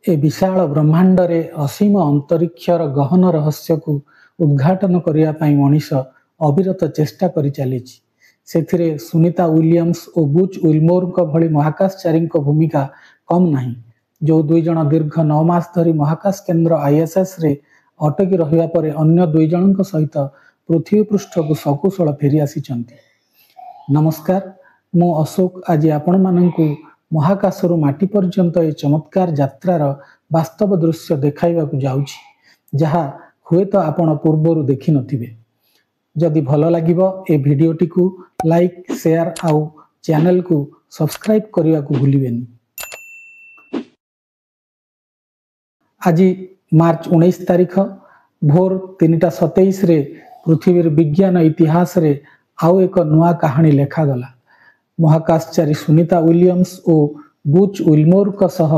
ए विशाल ब्रह्मांड रे असीम अंतरिक्षर गहन रहस्य को उद्घाटन करने पाई मनीष अविरत चेष्टा करि चलीछि। सेथिरे सुनीता विलियम्स और बुच विल्मोर भली महाकाशचारी भूमिका कम नहीं, जो दुई जन दीर्घ 9 मास धरी महाकाश केन्द्र आईएसएस रे अटकी रहिबा परे अन्य दुई जनक सहित पृथ्वी पृष्ठ को सकुशल फेरी आसीचंती। नमस्कार, मु अशोक आज आपण माननकु महाकाशरू माटी पर्यंत ए चमत्कार यात्रार वास्तव दृश्य देखाइबाकु जाउछि, जहा हुए तो आपण पूर्वरु देखि नथिबे। जदि भल लागिबो ए भिडियोटी को लाइक शेयर आउ चैनल को सब्सक्राइब करने को भूलिबेनी। आज मार्च 19 तारीख भोर 3:27 रे पृथ्वी विज्ञान इतिहास रे आउ एक नुआ कहानी लेखागला। महाकाशचारी सुनीता विलियम्स और बुच विल्मोर सह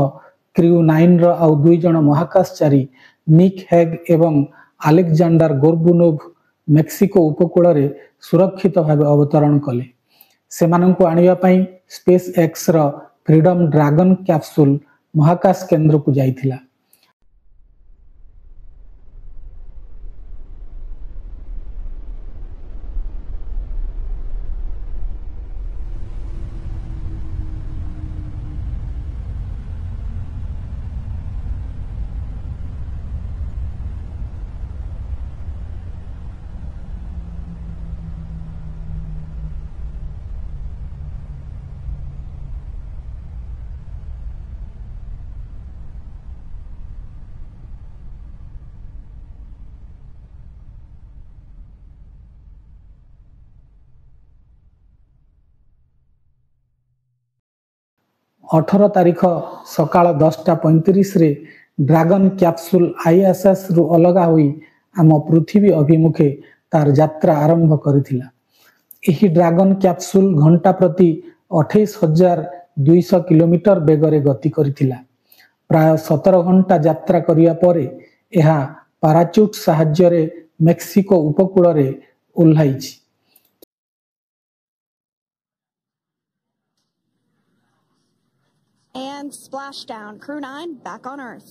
क्रू 9 रो आउ दुई जन महाकाशचारी निक हेग एवं अलेक्जेंडर गोर्बुनोव मेक्सिको उपकूल रे सुरक्षित भाव अवतरण कले। सेमानंकु आनिबा पई स्पेस एक्स रो फ्रीडम ड्रैगन कैप्सूल महाकाश केंद्र को जाइथिला। अठर तारीख सकाळ 10:35 रे ड्रैगन कैप्सूल आईएसएस रु अलगा होई आम पृथ्वी अभिमुखे तार यात्रा आरंभ करिथिला। एही ड्रैगन कैप्सूल घंटा प्रति 28,200 किलोमीटर बेगरे गति करिथिला। प्राय 17 घंटा यात्रा करिया परे एहा पाराचूट साहाय्य रे मेक्सिको उपकूल रे ओल्हाइछि। And splashdown, Crew 9 back on Earth.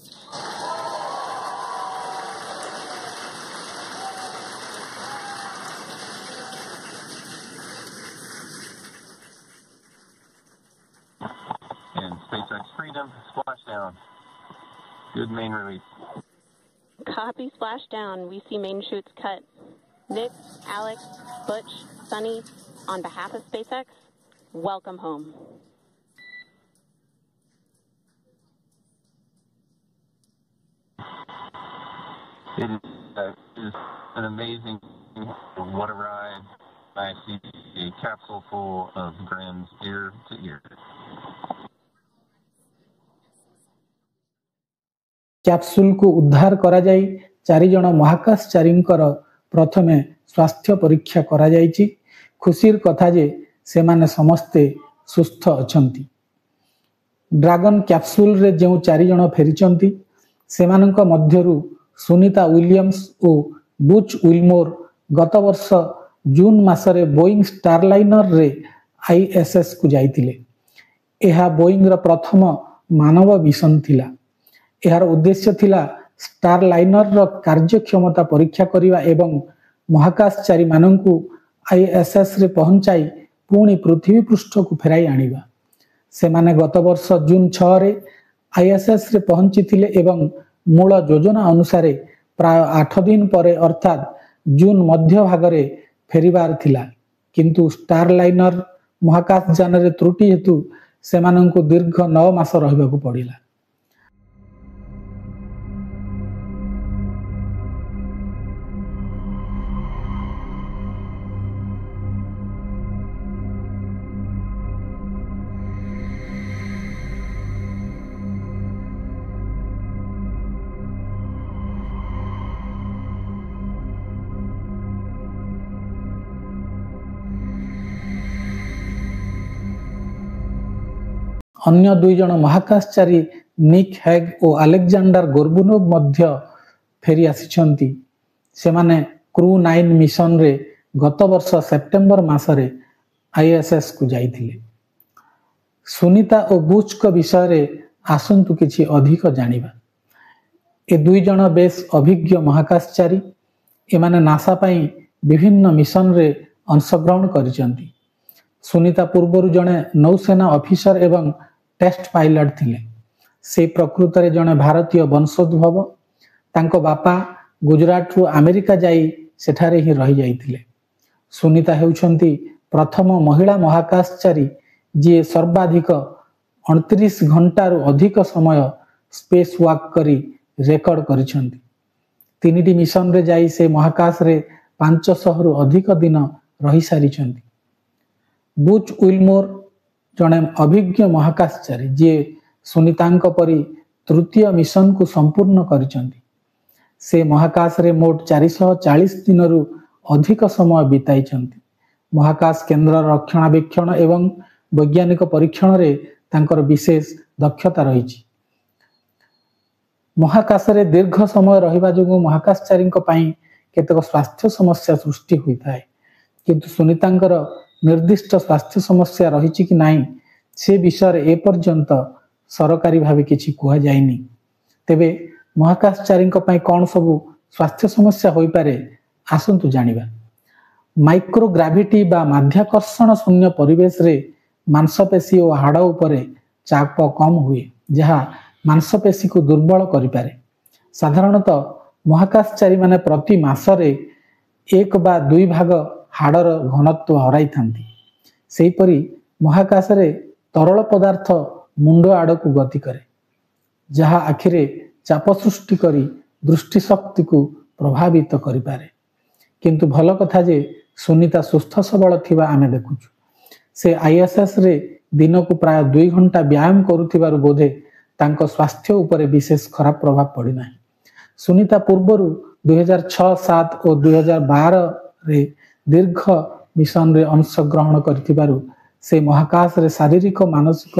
And SpaceX Freedom, splashdown. Good main release. Copy splashdown. We see main chutes cut. Nick, Alex, Butch, Sunny, on behalf of SpaceX, welcome home. It is an amazing, what a ride. I see a capsule full of grins ear to ear. Capsule को उद्धार करा जाई 4 जन महाकाशचारींकर प्रथमे स्वास्थ्य परीक्षा करा जाईची। खुशीर कथा जे से माने समस्ते सुस्थ अछंती। ड्रैगन कैप्सूल रे जो 4 जन फेरिचंती सेमानंक मध्यरु सुनीता विलियम्स और बुच विल्मोर गत वर्ष जून मासरे बोइंग स्टारलाइनर रे आईएसएस को जाइतिले। एहा बोइंग र प्रथम मानव मिशन थिला। एहार उद्देश्य थिला स्टारलाइनर र कार्यक्षमता परीक्षा करिवा एवं महाकाशचारी मानंकु आईएसएस रे पहुंचाई पुणी पृथ्वी पृष्ठ को फेराई आनिबा। सेमाने गत वर्ष जून 6 रे आईएसएस रे पहुंची थिले एवं मूल योजना अनुसार प्राय 8 दिन परे अर्थात जून मध्य भागरे फेरिबार थिला, किंतु स्टारलाइनर महाकाशयान रे त्रुटि हेतु सेमानंकु दीर्घ 9 मास रहिबाकु पड़िला। अन्य दुई जन महाकाशचारी निक हेग और अलेक्जेंडर गोर्बुनोव मध्य फेरी आसिछंती। सेमाने क्रू 9 मिशन रे गत वर्ष सेप्टेम्बर मासरे आईएसएस को जाइथिले। सुनीता और बुच को विषय रे आसंतु किछि अधिक जानिबा। ए दुई जण बेस अभिज्ञ महाकाशचारी एमाने नासा पई विभिन्न मिशन रे अंशग्रहण करिसंती। सुनीता पूर्वरु जणे नौसेना ऑफिसर एवं टेस्ट पायलट थिले। से प्रकृत रे जणे भारतीय वंशोद्भव। तांको बापा गुजरात रु अमेरिका जाई सेठारे ही रही जाइथिले। सुनीता हेउछंती प्रथम महिला महाकाशचारी जे सर्वाधिक 29 घंटा रु अधिक समय स्पेस वॉक करी रेकॉर्ड करिसंती। तीनिटी मिशन रे जाई से महाकाश रे 500 रु अधिक दिन रही सारिसंती। बुच विल्मोर जणे अभिज्ञ महाकाशचारी जे सुनीतांक परी तृतीय मिशन को संपूर्ण करिसंती। से महाकाश रे मोट 440 दिन रु अधिक समय बिताइछंती। महाकाश केंद्र रक्षणाबेक्षण एवं वैज्ञानिक परीक्षण रे तांकर विशेष दक्षता रहिछि। महाकाश रे दीर्घ समय रहिबा जोगु महाकाशचारी पई केतक स्वास्थ्य समस्या सृष्टि होइथाय, किंतु सुनीतांकर निर्दिष्ट स्वास्थ्य समस्या रहिछि कि नाही से विषय ए पर्यंत सरकारी भावे किछि कुहा जायनि। तेबे महाकाशचारी पई कोन सबु स्वास्थ्य समस्या होई पारे आसंतु जानिबा। माइक्रोग्राविटी बा माध्याकर्षण शून्य परिवेश रे मांसपेशी और हाड़ उपरे चाप कम हुए, जहा मांसपेशी को दुर्बल करि पारे। साधारणतः महाकाशचारी माने प्रति मासरे 1 बा 2 भाग हाड़र घनत्व हराई थांती। सेहीपरि महाकाश रे तरल पदार्थ मुंड आड़कू गति करे, जहा आखिरे चाप सृष्टि करी दृष्टि शक्ति को प्रभावित करि पारे। किंतु भल कथा जे सुनीता सुस्थ सबल थिबा आमे देखुछु। से आईएसएस रे दिन को प्राय 2 घंटा व्यायाम करुथिबारु बोधे तांको स्वास्थ्य उपरे विशेष खराब प्रभाव पड़ी नाही। सुनीता पूर्वरु 2006-7 और 2012 रे दीर्घ मिशन रे अंशग्रहण करथिबारु से महाकाश रे शारीरिक मानसिक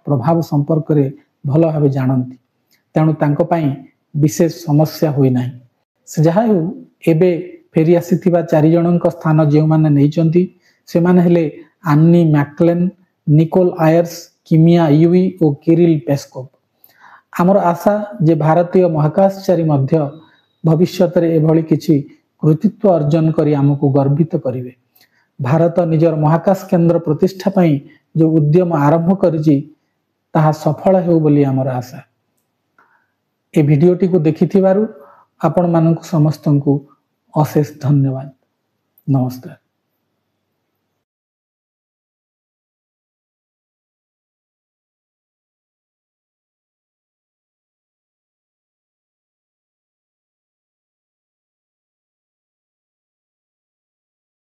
प्रभाव संपर्क रे भल भावे जानती। तेणु तांको पई विशेष समस्या होई नाही। से जहा हो एबे फेरी आसीथिबा 4 जनक स्थान जे माने नैचंती से माने हेले आन्नी मैक्लेन, निकोल आयर्स, किमिया यूवी और किरिल पेस्कोव। आमर आशा जे भारतीय महाकाशचारी मध्य भविष्य रे एभली किछि कृतित्व अर्जन करी आमको गर्वित करिवे। भारत निजर महाकाश केंद्र प्रतिष्ठा पई जो उद्यम आरंभ करिछि ताहा सफल हेउ बोली आमर आशा। ए भिडियोटी को देखिथिबारु आपण मानकु समस्तंकु अशेष धन्यवाद। नमस्कार।